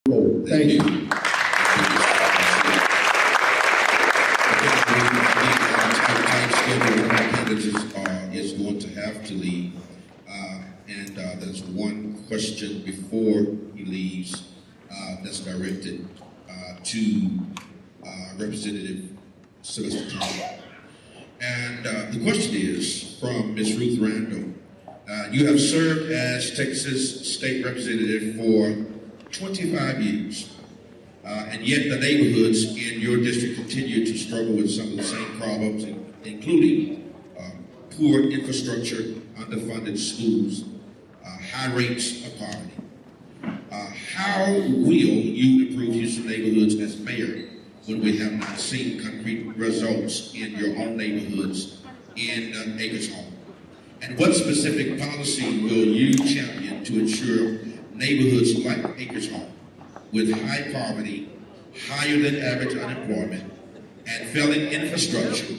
Thank you. Is going to have to leave, and there's one question before he leaves that's directed to Representative Sylvester Thomas. And the question is from Ms. Ruth Randall. You have served as Texas State Representative for 25 years, and yet the neighborhoods in your district continue to struggle with some of the same problems, including poor infrastructure, underfunded schools, high rates of poverty. How will you improve Houston neighborhoods as mayor when we have not seen concrete results in your own neighborhoods in Acres Home? And what specific policy will you champion to ensure neighborhoods like Acres Home, with high poverty, higher than average unemployment, and failing infrastructure,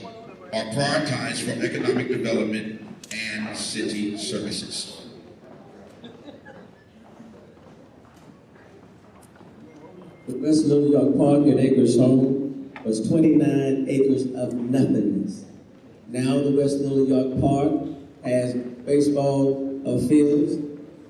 are prioritized for economic development and city services? The West New York Park at Acres Home was 29 acres of nothingness. Now the West New York Park has baseball fields,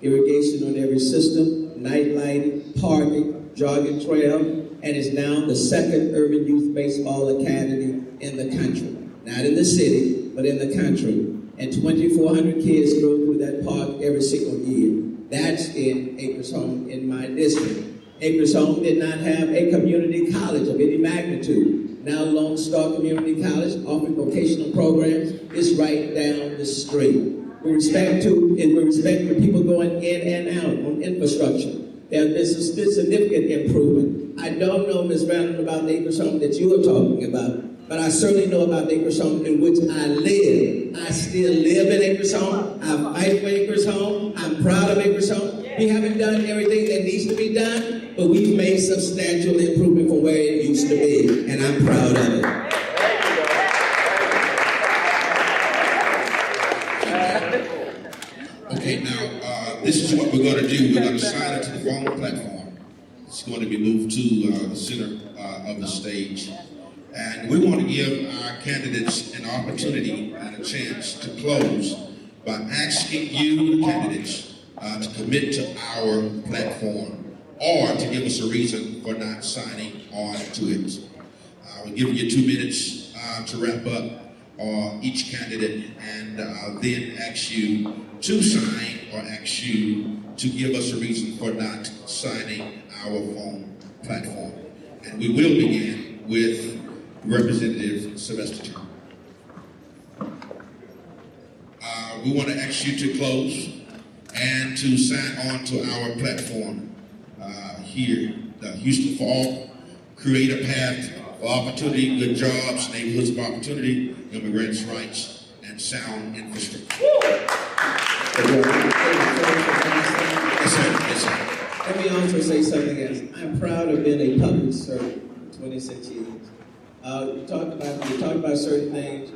irrigation on every system, night lighting, parking, jogging trail, and is now the second urban youth baseball academy in the country. Not in the city, but in the country. And 2,400 kids go through that park every single year. That's in Acres Home in my district. Acres Home did not have a community college of any magnitude. Now Lone Star Community College, offering vocational programs, is right down the street. With respect to people going in and out on infrastructure, there's a significant improvement. I don't know, Ms. Randall, about the Acres Home that you are talking about, but I certainly know about the Acres Home in which I live. I still live in Acres Home. I fight for Acres Home. I'm proud of Acres Home. We haven't done everything that needs to be done, but we've made substantial improvement from where it used to be, and I'm proud of it. Okay, now this is what we're going to do. We're going to sign it to the phone platform. It's going to be moved to the center of the stage. And we want to give our candidates an opportunity and a chance to close by asking you, the candidates, to commit to our platform or to give us a reason for not signing on to it. We'll give you 2 minutes to wrap up each candidate, and then ask you to sign or ask you to give us a reason for not signing our phone platform. And we will begin with Representative Sylvester Thomas. We want to ask you to close and to sign on to our platform here, the Houston for All, create a path for opportunity, good jobs, neighborhoods of opportunity, immigrants' rights, and sound infrastructure. Yes, sir. Let me also say something else. I'm proud of being a public servant for 26 years. You talked about certain things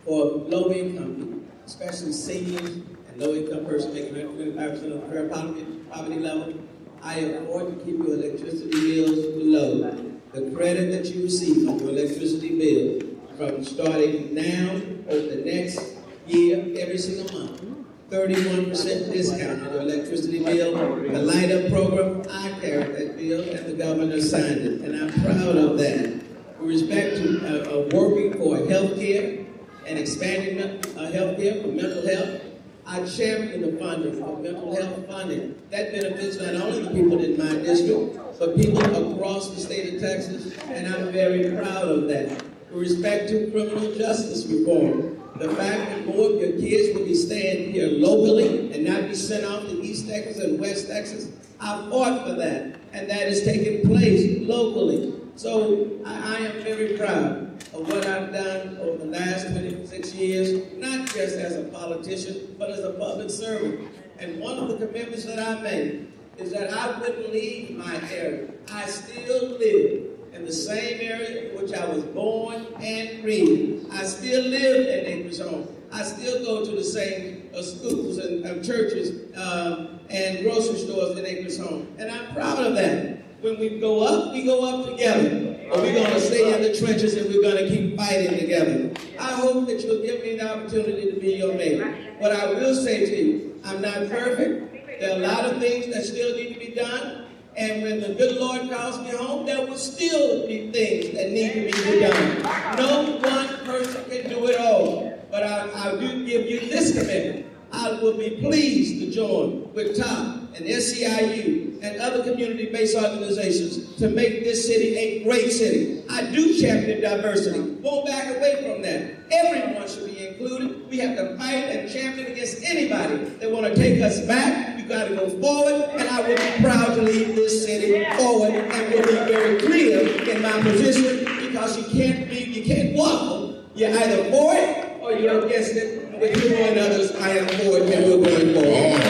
for low-income people, especially seniors and low-income persons making 25% of the fair poverty level. I afford to keep your electricity bills low. The credit that you receive on your electricity bill from starting now over the next year, every single month, 31% discount on your electricity bill. The Light Up program, I carried that bill and the governor signed it, and I'm proud of that. With respect to working for health care and expanding health care for mental health, I champion the funding for mental health funding. That benefits not only the people in my district, but people across the state of Texas, and I'm very proud of that. With respect to criminal justice reform, the fact that more of your kids will be staying here locally and not be sent off to East Texas and West Texas, I fought for that, and that is taking place locally. So I am very proud of what I've done over the last 26 years, not just as a politician, but as a public servant. And one of the commitments that I made is that I wouldn't leave my area. I still live in the same area in which I was born and raised. I still live at Acres Home. I still go to the same schools and churches and grocery stores at Acres Home. And I'm proud of that. When we go up together. But we're going to stay in the trenches and we're going to keep fighting together. I hope that you'll give me the opportunity to be your mate. What I will say to you, I'm not perfect. There are a lot of things that still need to be done. And when the good Lord calls me home, there will still be things that need to be done. No one person can do it all. But I do give you this commitment. I will be pleased to join with TOP and SEIU and other community-based organizations to make this city a great city. I do champion diversity. Won't back away from that. Everyone should be included. We have to fight and champion against anybody that want to take us back. You got to go forward, and I will be proud to lead this city forward and will be very clear in my position because you can't waffle. You're either for it or you're against it. With you and others, I am for it, and we're going forward.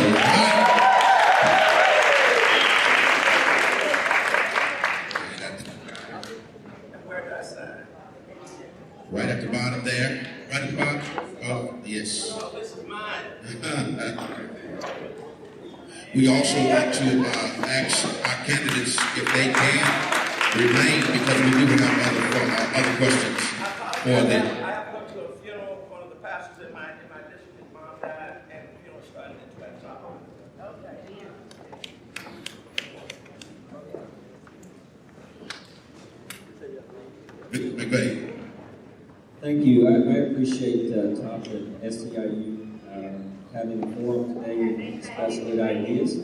Where did I sign? Right at the bottom there. Right at the bottom. Oh, yes. Oh, this is mine. We also want to ask our candidates if they can remain because we do have other questions for them. Thank you. I appreciate TOP and SEIU having a forum today and discuss good ideas.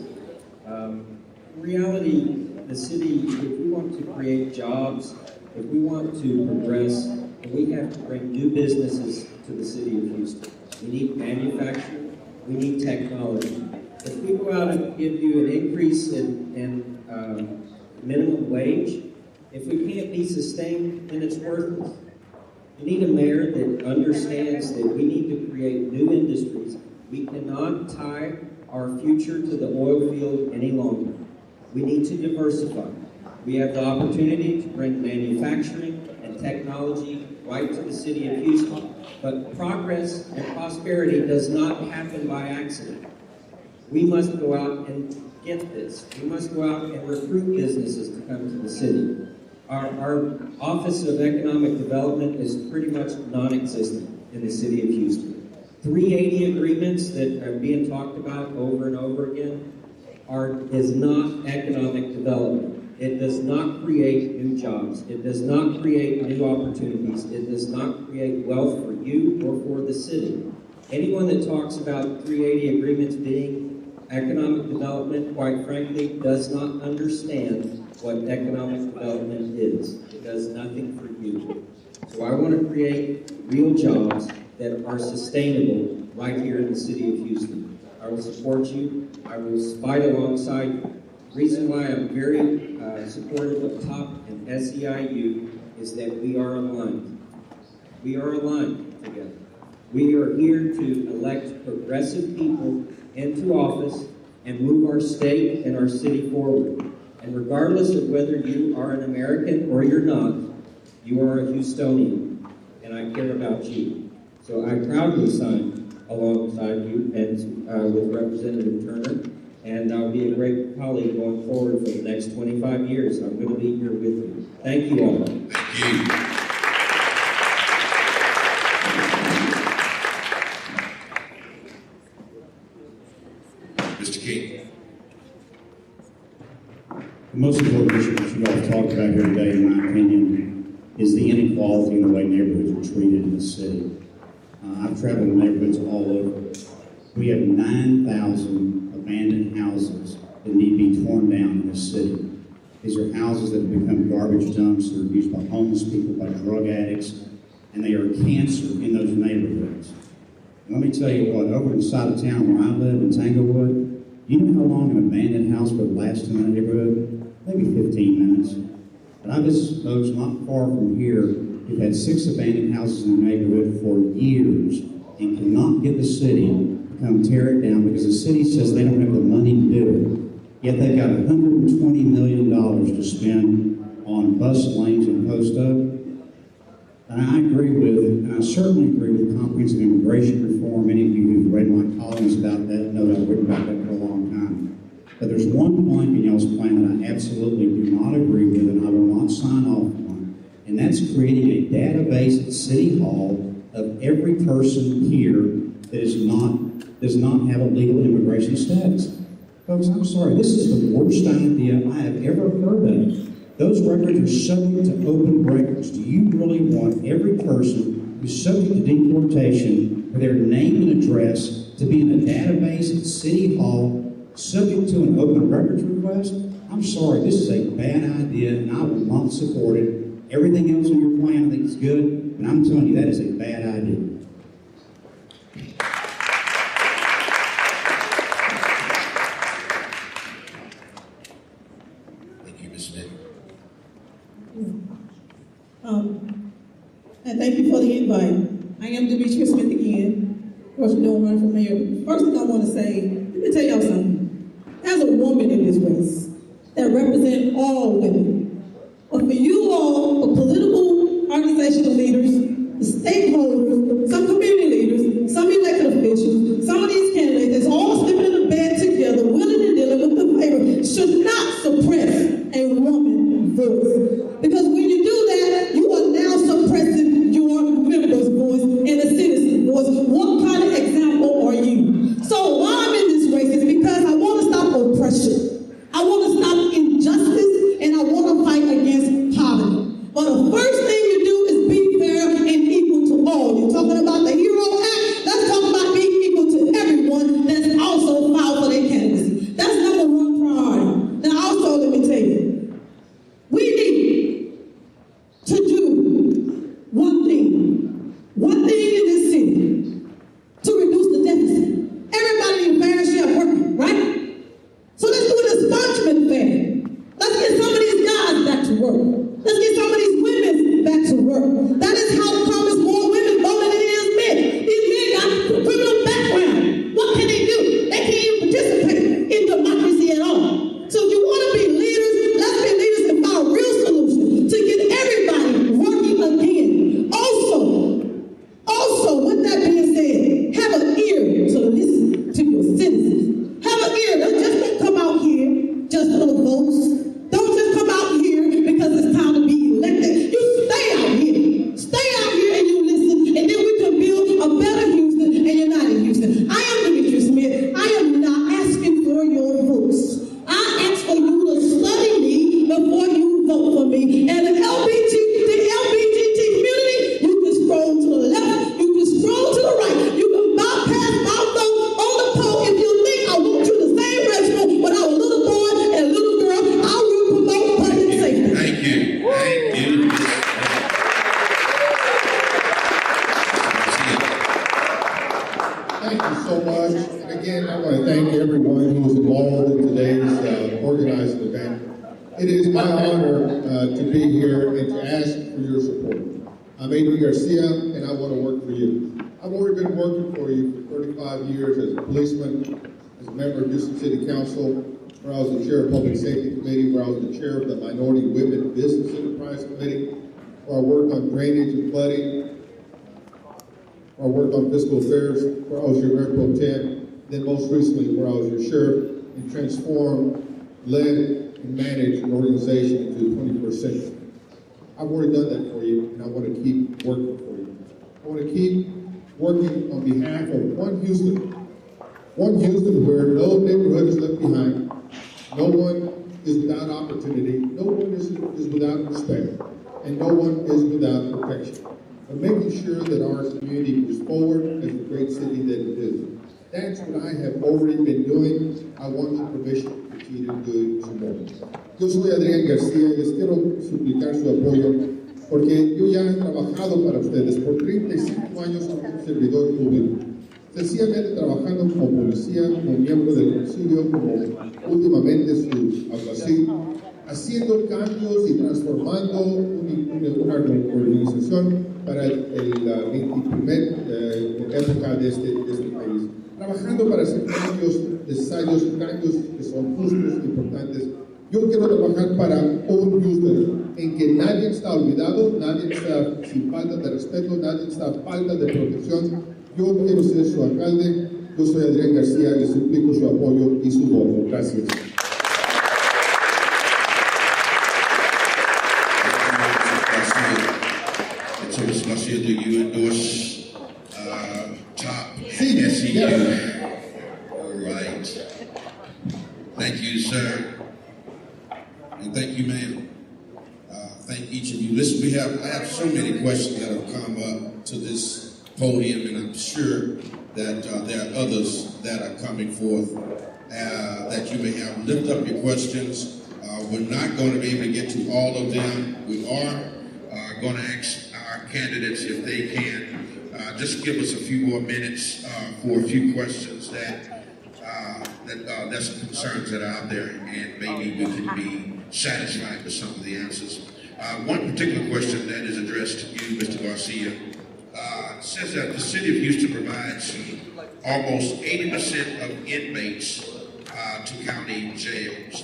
In reality, the city, if we want to create jobs, if we want to progress, we have to bring new businesses to the city of Houston. We need manufacturing. We need technology. If we go out and give you an increase in minimum wage, if we can't be sustained, then it's worthless. We need a mayor that understands that we need to create new industries. We cannot tie our future to the oil field any longer. We need to diversify. We have the opportunity to bring manufacturing and technology right to the city of Houston. But progress and prosperity does not happen by accident. We must go out and get this. We must go out and recruit businesses to come to the city. Our Office of Economic Development is pretty much non-existent in the city of Houston. 380 agreements that are being talked about over and over again is not economic development. It does not create new jobs. It does not create new opportunities. It does not create wealth for you or for the city. Anyone that talks about 380 agreements being economic development, quite frankly, does not understand what economic development is. It does nothing for you. So I want to create real jobs that are sustainable right here in the city of Houston. I will support you. I will fight alongside you. The reason why I'm very supportive of TOP and SEIU is that we are aligned. We are aligned together. We are here to elect progressive people into office and move our state and our city forward. And regardless of whether you are an American or you're not, you are a Houstonian, and I care about you. So I proudly sign alongside you and with Representative Turner, and I'll be a great colleague going forward for the next 25 years. I'm going to be here with you. Thank you all. Thank you. Mr. King. The most important issue that you all have talked about here today, in my opinion, is the inequality in the way neighborhoods are treated in the city. I've traveled in neighborhoods all over. We have 9,000 abandoned houses that need to be torn down in this city. These are houses that have become garbage dumps that are used by homeless people, by drug addicts, and they are cancer in those neighborhoods. And let me tell you what, over in the side of town where I live in Tanglewood, you know how long an abandoned house would last in that neighborhood? Maybe 15 minutes. But I visit those not far from here who've had 6 abandoned houses in the neighborhood for years and cannot get the city to come tear it down because the city says they don't have the money to do it. Yet they've got $120 million to spend on bus lanes and post oak. And I certainly agree with comprehensive immigration reform. Many of you who've read my columns about that know that I've written about that for a long time. But there's one plank in y'all's plan that I absolutely do not agree with, and I will not sign off on, and that's creating a database at City Hall of every person here that does not have a legal immigration status. Folks, I'm sorry, this is the worst idea I have ever heard of. Those records are subject to open records. Do you really want every person who's subject to deportation for their name and address to be in a database at City Hall subject to an open records request? I'm sorry, this is a bad idea and I will not support it. Everything else in your plan I think is good, but I'm telling you that is a bad idea. Thank you, Ms. Smith. And thank you for the invite. I am Demetria Smith again. Of course, you know I'm running for mayor. First thing I want to say, let me tell y'all something. There's a woman in this race that represents all women. But for you all, the political organizational leaders, the stakeholders, some community leaders, some elected officials, some of these candidates that's all sleeping in a bed together, willing and dealing with the favor, should not suppress a woman's voice. Because when you do that, you are now suppressing your members' voice and the citizens' voice. What kind of example are you? So why I'm in this race is because I want to stop oppression. I want to stop injustice, and I want to fight against poverty. But the first thing you do is be fair and equal to all. You're talking about the HERO Act. Let's talk about being equal to everyone that's also filed for their candidacy. That's number one priority. Now also, let me tell you, we need to do one thing in this city to reduce the deficit. Everybody in fair share working, right? So let's do an expungement fair. Let's get some of these guys back to work. Let's get some of these women back to work. That is how come it's more women voting than it is men. These men got criminal background. What can they do? They can't even participate in democracy at all. So if you want to be leaders, let's be leaders and find a real solution to get everybody working again. Also, with that being said, have an ear to listen to your citizens. Have an ear. Just don't come out here just for the votes. Don't just come out here because it's time to be elected. You stay out here. Stay out here and you listen, and then we can build a better Houston and united Houston. I am Demetria Smith. I am not asking for your votes. I ask for you to study me before you vote for me. And the LBGT community, you can scroll to the left, you can scroll to the right, you can bypass my vote on the poll. If you think I want you to the same restroom when I was a little boy and a little girl, I will promote public safety. Thank you. Thank you. Thank you so much. And again, I want to thank everyone who was involved in today's organized event. It is my honor to be here and to ask for your support. I'm Adrian Garcia, and I want to work for you. I've already been working for you for 35 years as a policeman, as a member of Houston City Council, where I was the chair of Public Safety Committee, where I was the chair of the Minority Women Business Enterprise Committee, where I worked on drainage and flooding, where I worked on fiscal affairs, where I was your mayor pro tem, then most recently where I was your sheriff, and transformed, led, and managed an organization into the 21st century. I've already done that for you, and I want to keep working for you. I want to keep working on behalf of one Houston where no neighborhood is left behind, no one is without opportunity, no one is without respect, and no one is without protection. But making sure that our community moves forward as the great city that it is. That's what I have already been doing. I want your permission to continue to do some more. Yo soy Adrián García y les quiero suplicar su apoyo porque yo ya he trabajado para ustedes por 35 años como un servidor público. Sencillamente trabajando como policía, como miembro del concilio, como últimamente su alguacil, haciendo cambios y transformando una organización para la 21ª época de este país. Trabajando para hacer cambios necesarios, cambios que son justos e importantes. Yo quiero trabajar para un Houston en que nadie está olvidado, nadie está sin falta de respeto, nadie está falta de protección. Yo quiero ser su alcalde. Yo soy Adrián García y suplico su apoyo y su voto. Gracias. Garcia, do you endorse top Sí, SEU? yes. All right. Thank you, sir. And thank you, ma'am. Thank each of you. Listen, I have so many questions that have come up to this podium, and I'm sure that there are others that are coming forth that you may have. Lift up your questions. We're not going to be able to get to all of them. We are going to ask our candidates if they can just give us a few more minutes for a few questions that's some concerns that are out there, and maybe we can be satisfied with some of the answers. One particular question that is addressed to you, Mr. Garcia, says that the city of Houston provides almost 80% of inmates to county jails.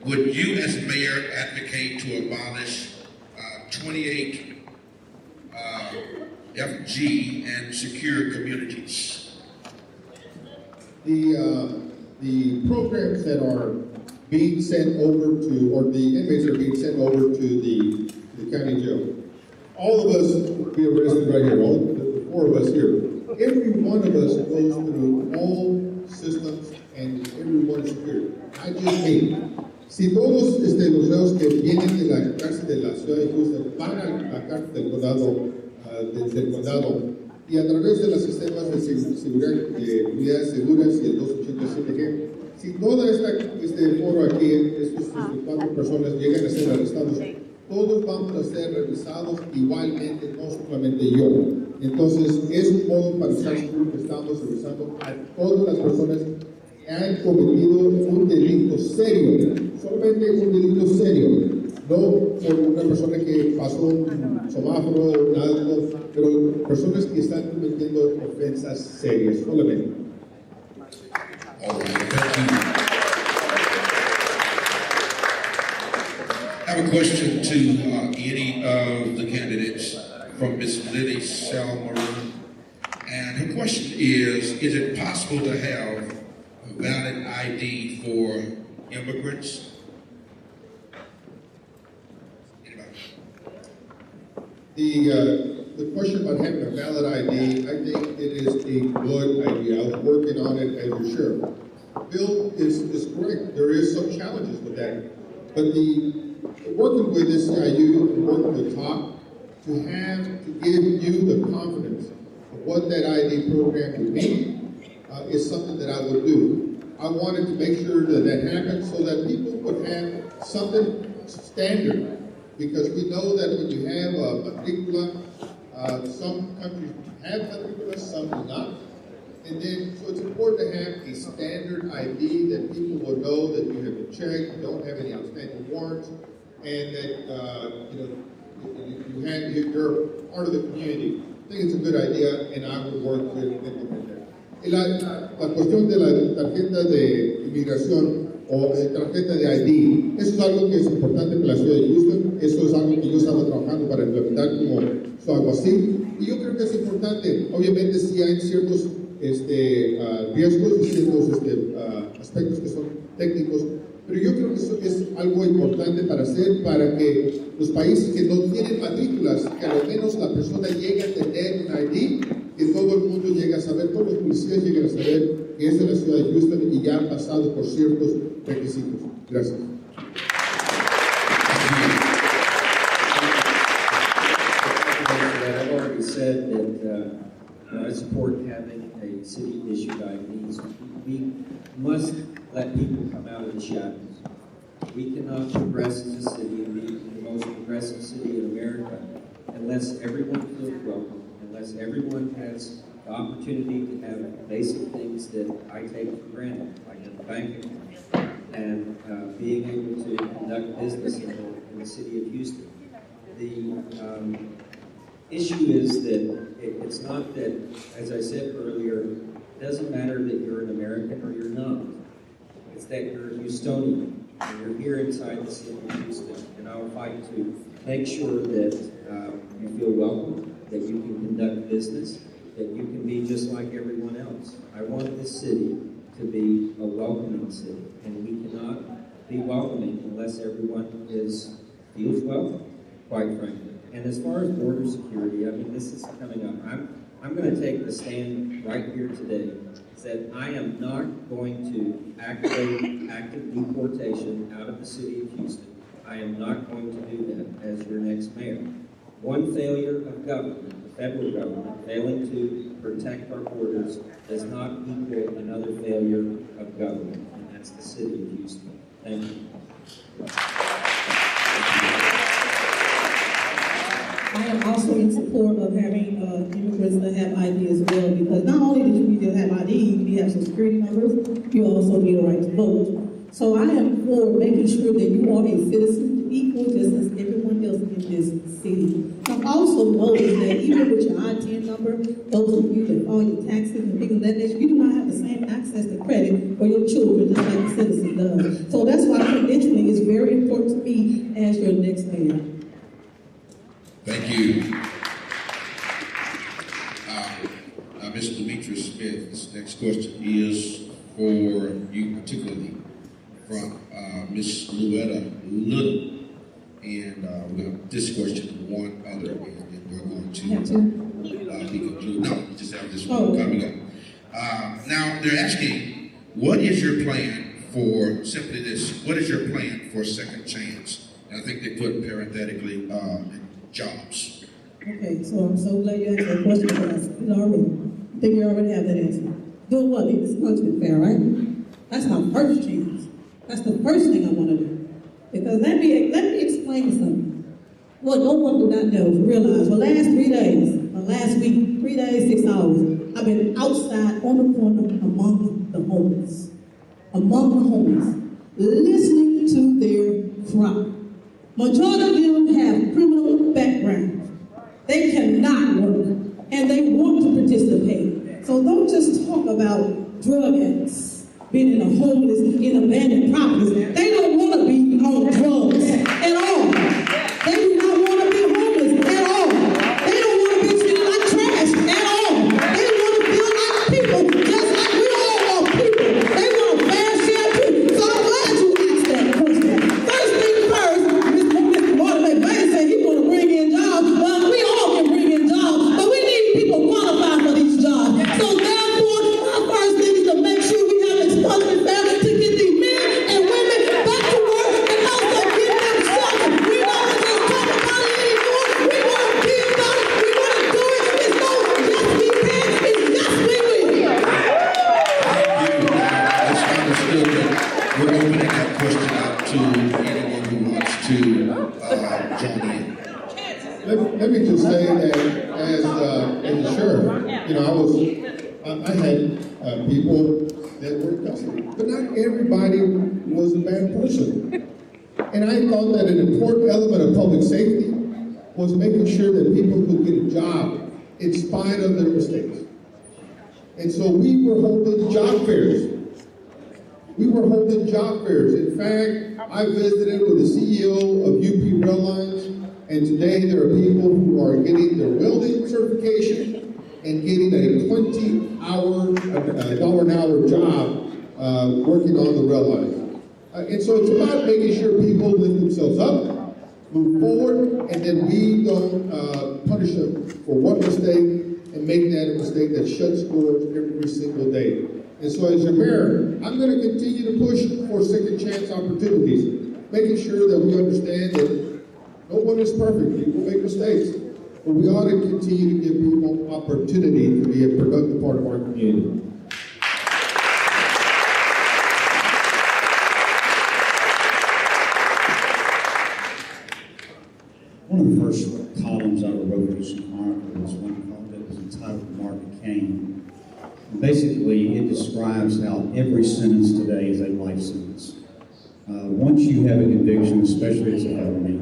Would you, as mayor, advocate to abolish 28 FG and secure communities? The programs that are being sent over to, or the inmates are being sent over to the county jail. All of us, we are arrested right here, all the four of us here. Every one of us goes through all systems and every one is secure. I just mean, si todos los reos que vienen de la cárcel de la ciudad de Houston van a la cárcel del condado, y a través de los sistemas de seguridad, unidades seguras y el 287G, si toda este foro aquí, estas 4 personas llegan a ser arrestados, todos vamos a ser revisados igualmente, no solamente yo. Entonces, es un modo para estar seguro que estamos revisando a todas las personas que han cometido un delito serio, solamente un delito serio, no por una persona que pasó un semáforo, algo, pero personas que están cometiendo ofensas serias, solamente. All right, thank you. I have a question to any of the candidates from Ms. Lily Salmaron. And her question is it possible to have a valid ID for immigrants? Anybody? The question about having a valid ID, I think it is a good idea. I was working on it as your sheriff. Bill is correct. There is some challenges with that. But working with this CIU and working with TOP, to give you the confidence of what that ID program would be is something that I would do. I wanted to make sure that that happened so that people would have something standard. Because we know that when you have a matricula, some countries have matriculas, some do not. And then, so it's important to have a standard ID that people will know that you have been checked, you don't have any outstanding warrants, and that you're part of the community. I think it's a good idea, and I would work to implement that. La cuestión de la tarjeta de inmigración o de tarjeta de ID, eso es algo que es importante para la ciudad de Houston, eso es algo que yo estaba trabajando para implementar como su alguacil, y yo creo que es importante. Obviamente sí hay ciertos riesgos y ciertos aspectos que son técnicos, pero yo creo que eso es algo importante para hacer, para que los países que no tienen matrículas, que al menos la persona llegue a tener un ID, que todo el mundo llegue a saber, todos los policías lleguen a saber que es de la ciudad de Houston y ya han pasado por ciertos requisitos. Gracias. I've already said that I support having a city-issued IDs. We must let people come out of the shadows. We cannot progress in this city and be the most progressive city in America unless everyone feels welcome, unless everyone has the opportunity to have basic things that I take for granted, like a bank account, and being able to conduct business in the city of Houston. The issue is that it's not that, as I said earlier, it doesn't matter that you're an American or you're not. It's that you're a Houstonian, and you're here inside the city of Houston, and I'll fight to make sure that you feel welcome, that you can conduct business, that you can be just like everyone else. I want this city to be a welcoming city, and we cannot be welcoming unless everyone feels welcome, quite frankly. And as far as border security, I mean, this is coming up. I'm going to take the stand right here today that I am not going to activate active deportation out of the city of Houston. I am not going to do that as your next mayor. One failure of government, the federal government, failing to protect our borders does not equal another failure of government, and that's the city of Houston. Thank you. I am also in support of having immigrants that have ID as well, because not only do you need to have ID, you need to have some security numbers, you also need a right to vote. So I am for making sure that you are a citizen equal just as everyone else in this city. I've also noticed that even with your I-10 number, those of you that file your taxes and things of that nature, you do not have the same access to credit for your children just like the citizen does. So that's why credentialing is very important to me as your next mayor. Thank you. Mr. Demetrius Smith, this next question is for you particularly from Ms. Louetta Little. And we have this question and one other, and then we're going to be concluded. No, we just have this one coming up. Now, they're asking, what is your plan for, simply this, what is your plan for second chance? And I think they put parenthetically, jobs. Okay, so I'm so glad you asked that question because I think you already have that answer. Doing what? Make this country fair, right? That's my first chance. That's the first thing I want to do. Because let me explain something. What no one do not know, realize, for the last 3 days, or last week, 3 days, 6 hours, I've been outside on the corner among the homeless. Listening to their cry. Majority of them have criminal backgrounds. They cannot work, and they want to participate. So don't just talk about drug addicts being in a homeless, in abandoned properties. They don't want to be on drugs at all. They do not want to be homeless at all. They don't want to be treated like trash at all. They want to feel like people, just like we all are people. They want a fair share too. So I'm glad you asked that question. First thing first, Mr. Martin McVeigh said he want to bring in jobs. Well, we all can bring in jobs, but we need people qualified for these jobs. So therefore, our first thing is to make sure we have exposure fair to get these men and women back to work and also give them shelter. We don't just talk about it anymore. We want to be about it. We want to do it. It's no yes we can. It's yes we will. It's understood that we're opening that question out to anyone who wants to join in. Let me just say that as a sheriff, I had people that were in custody, but not everybody was a bad person. And I thought that an important element of public safety was making sure that people could get a job in spite of their mistakes. And so we were holding job fairs. In fact, I visited with the CEO of UP Rail Lines, and today there are people who are getting their welding certification and getting a $20 an hour job working on the rail lines. And so it's about making sure people lift themselves up, move forward, and then we don't punish them for one mistake and make that a mistake that shuts doors every single day. And so as your mayor, I'm going to continue to push for second chance opportunities, making sure that we understand that no one is perfect. People make mistakes. But we ought to continue to give people opportunity to be a productive part of our community. One of the first columns I wrote for some Chronicle was one that was entitled Mark Cain. Basically, it describes how every sentence today is a life sentence. Once you have a conviction, especially as a felony,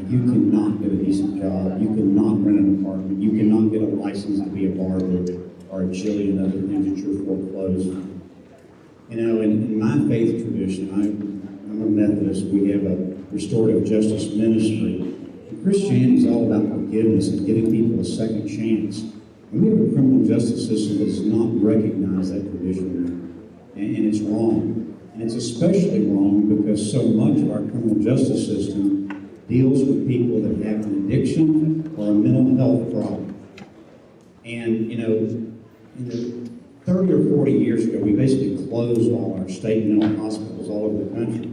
you cannot get a decent job, you cannot rent an apartment, you cannot get a license to be a barber or a jillion other things that you're foreclosed. In my faith tradition, I'm a Methodist, we have a restorative justice ministry. And Christianity is all about forgiveness and giving people a second chance. And we have a criminal justice system that does not recognize that tradition, and it's wrong. And it's especially wrong because so much of our criminal justice system deals with people that have an addiction or a mental health problem. And, you know, in the 30 or 40 years ago, we basically closed all our state mental hospitals all over the country.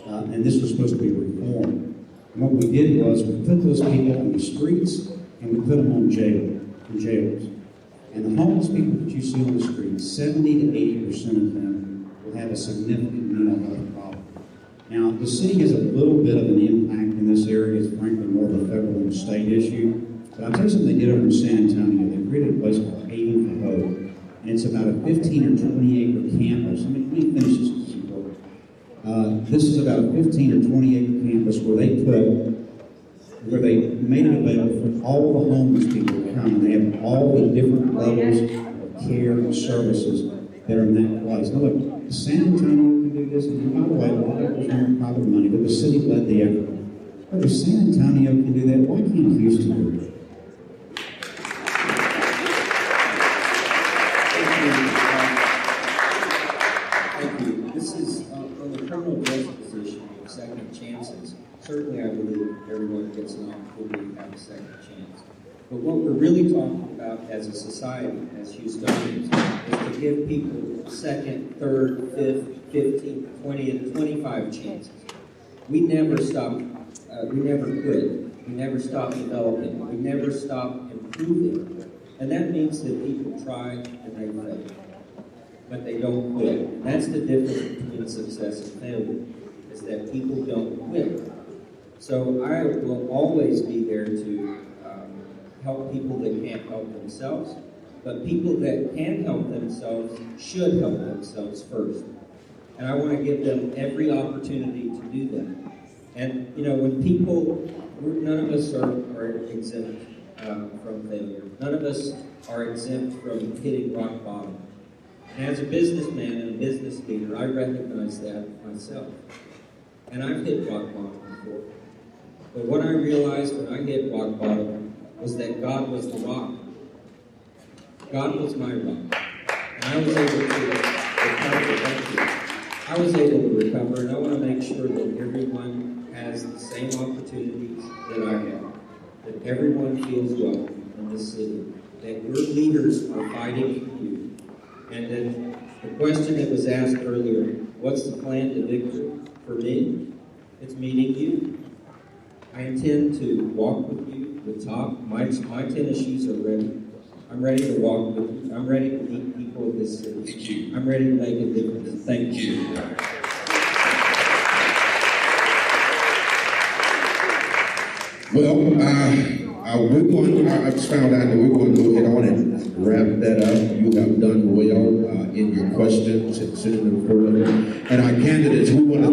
And this was supposed to be reformed. And what we did was we put those people on the streets and we put them on jails. And the homeless people that you see on the streets, 70 to 80% of them will have a significant mental health problem. Now, the city has a little bit of an impact in this area. It's frankly more of a federal and state issue. But I'll tell you something they did over in San Antonio. They created a place called Haven for Hope. And it's about a 15 or 20 acre campus. Let me finish this. This is about a 15 or 20 acre campus where they made it available for all the homeless people to come. And they have all the different levels of care and services that are in that place. Now look, San Antonio can do this, and by the way, a lot of it was private money, but the city led the effort. But if San Antonio can do that, why can't Houston do it? This is on the criminal justice issue of second chances. Certainly, I believe everyone gets an opportunity to have a second chance. But what we're really talking about as a society, as Houstonians, is to give people second, third, fifth, 15, 20, and 25 chances. We never stop. We never quit. We never stop developing. We never stop improving. And that means that people try and they fail, but they don't quit. And that's the difference between success and failure, is that people don't quit. So I will always be there to help people that can't help themselves, but people that can help themselves should help themselves first. And I want to give them every opportunity to do that. And, you know, when people, none of us are exempt from failure. None of us are exempt from hitting rock bottom. And as a businessman and a business leader, I recognize that myself. And I've hit rock bottom before. But what I realized when I hit rock bottom was that God was the rock. God was my rock. And I was able to recover. I was able to recover, and I want to make sure that everyone has the same opportunities that I have, that everyone feels welcome in this city, that your leaders are fighting for you. And then the question that was asked earlier, what's the plan to victory? For me, it's meeting you. I intend to walk with you, the talk. My tennis shoes are ready. I'm ready to walk with you. I'm ready to meet people of this city. Thank you. I'm ready to make a difference. Thank you. Well, I just found out that we're going to go ahead on and wrap that up. You have done well in your questions and Senator Furlan. And our candidates, we want to